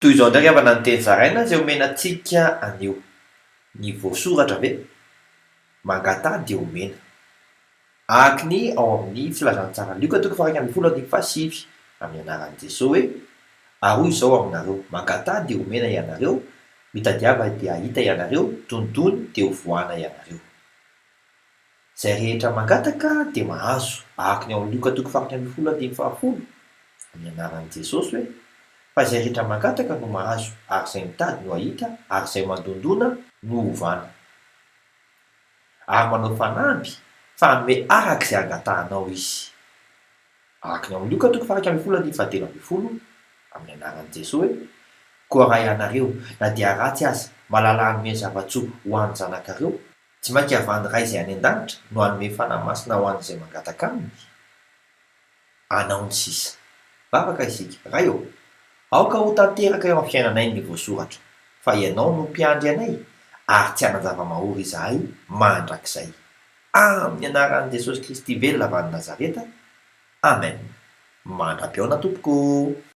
Toy izao ndraiky avana ny teny zaraina izay omena antsika anio. Ny voasoratra ve? Mangatà dia omena. Araka ny ao amin'ny filazantsara Lioka toko faha 15 amin'ny anaran'i Jesosy hoe aroy izao aminareo, mangatà dia omena ianareo, mitadiava dia hita ianareo, tondony dia hovoahana ianareo. Izay rehetra mangataka dia mahazo. Araka ny ao amin'ny Lioka toko faha 10 amin'ny anaran'i Jesosy hoe fa izay rehetra mangataka no mahazo, ary izay mitady no hahita, ary izay mandondona no hovana. Ary manao fanamby fa hanome araka izay angatahanao izy. Araka ny ao amin'ny Lioka toko faha 10 amin'ny anaran'i Jesosy hoe koa raha ianareo na dia ratsy aza mahalala hanome zava-tsoa ho an'ny zanakareo, tsy mainky havan'ny ray izay any an-danitra no hanome fanahy masina ho an'izay mangataka aminy. Anao ny sisa. Vavaka isika, ray ô, aoka ho tanteraka eo amin'ny fiainanay ny voasoratra, fa ianao no mpiandry anay, ary tsy hanan-java-mahory izahay mandrakizay. Amin'ny anaran'i Jesosy Kristy velona avy any Nazareta. Amen. Mandra-piaona tompoko.